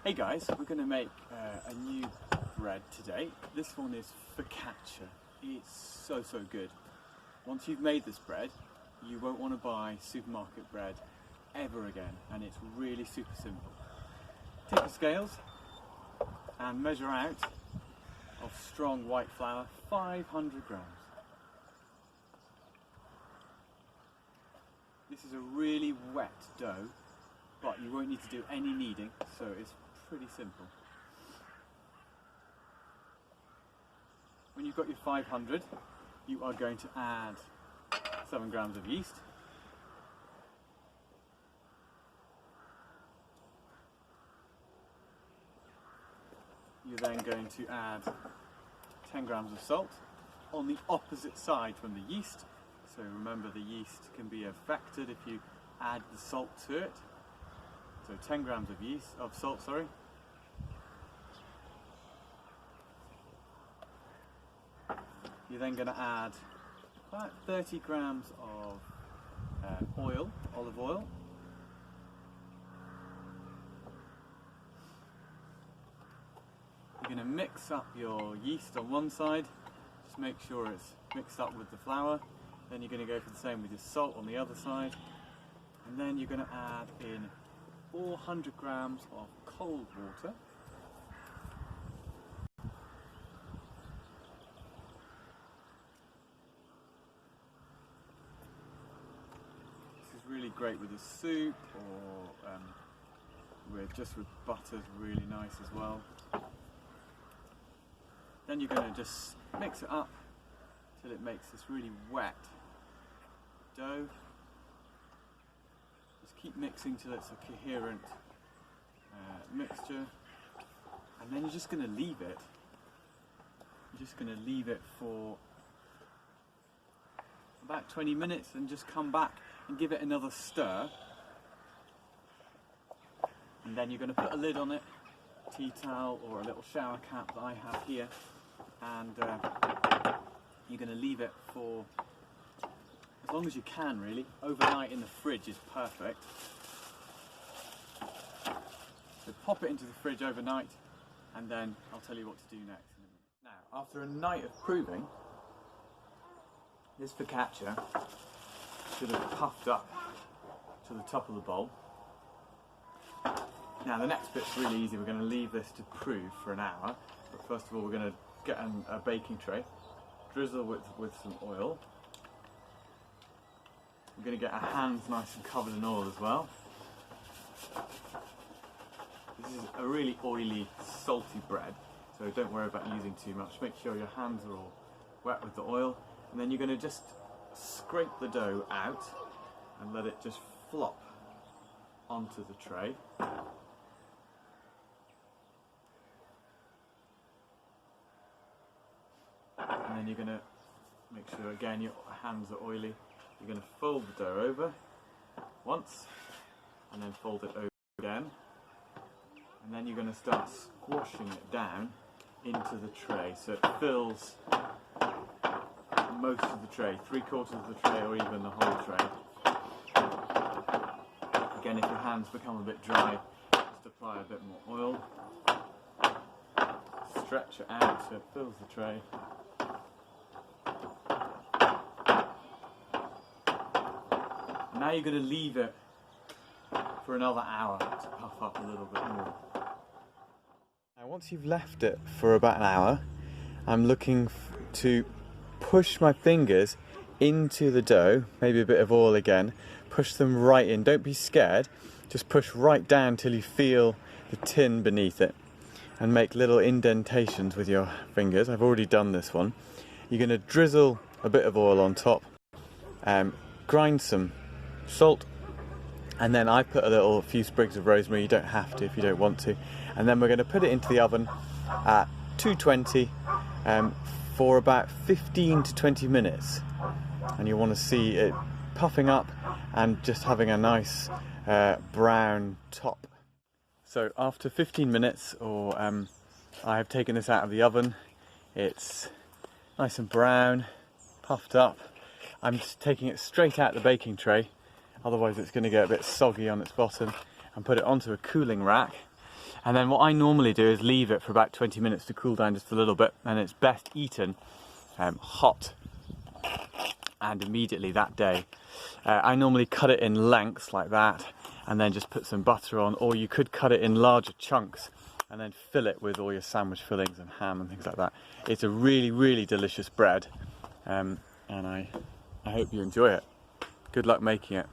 Hey guys, we're going to make a new bread today. This one is Focaccia. It's so good. Once you've made this bread, you won't want to buy supermarket bread ever again, and it's really super simple. Take your scales and measure out of strong white flour 500 grams. This is a really wet dough, but you won't need to do any kneading, so it's pretty simple. When you've got your 500, you are going to add 7 grams of yeast. You're then going to add 10 grams of salt on the opposite side from the yeast. So remember, the yeast can be affected if you add the salt to it. So 10 grams of salt. You're then going to add about 30 grams of olive oil. You're going to mix up your yeast on one side, just make sure it's mixed up with the flour. Then you're going to go for the same with your salt on the other side. And then you're going to add in 400 grams of cold water. This is really great with a soup, or with butter is really nice as well. Then you're going to just mix it up till it makes this really wet dough. Just keep mixing till it's a coherent mixture, and then you're just going to leave it. You're just going to leave it for about 20 minutes and just come back and give it another stir. And then you're going to put a lid on it, tea towel or a little shower cap that I have here, and you're going to leave it for as long as you can, really. Overnight in the fridge is perfect. So pop it into the fridge overnight, and then I'll tell you what to do next in a minute. Now, after a night of proving, this focaccia should have puffed up to the top of the bowl. Now the next bit's really easy. We're going to leave this to prove for an hour, but first of all we're going to get a baking tray, drizzle with some oil. We're going to get our hands nice and covered in oil as well. This is a really oily, salty bread, so don't worry about using too much. Make sure your hands are all wet with the oil, and then you're going to just scrape the dough out and let it just flop onto the tray. And then you're going to make sure again your hands are oily. You're going to fold the dough over once and then fold it over again, and then you're going to start squashing it down into the tray so it fills most of the tray, 3/4 of the tray or even the whole tray. Again, if your hands become a bit dry, just apply a bit more oil, stretch it out so it fills the tray. Now you're going to leave it for another hour to puff up a little bit more. Now once you've left it for about an hour, I'm looking to push my fingers into the dough, maybe a bit of oil again, push them right in. Don't be scared, just push right down till you feel the tin beneath it, and make little indentations with your fingers. I've already done this one. You're going to drizzle a bit of oil on top, grind some salt, and then I put a few sprigs of rosemary. You don't have to if you don't want to. And then we're going to put it into the oven at 220 for about 15 to 20 minutes, and you want to see it puffing up and just having a nice brown top. So after 15 minutes, I have taken this out of the oven. It's nice and brown, puffed up. I'm just taking it straight out the baking tray, otherwise it's going to get a bit soggy on its bottom, and put it onto a cooling rack. And then what I normally do is leave it for about 20 minutes to cool down just a little bit, and it's best eaten hot and immediately that day. I normally cut it in lengths like that and then just put some butter on, or you could cut it in larger chunks and then fill it with all your sandwich fillings and ham and things like that. It's a really, really delicious bread, and I hope you enjoy it. Good luck making it.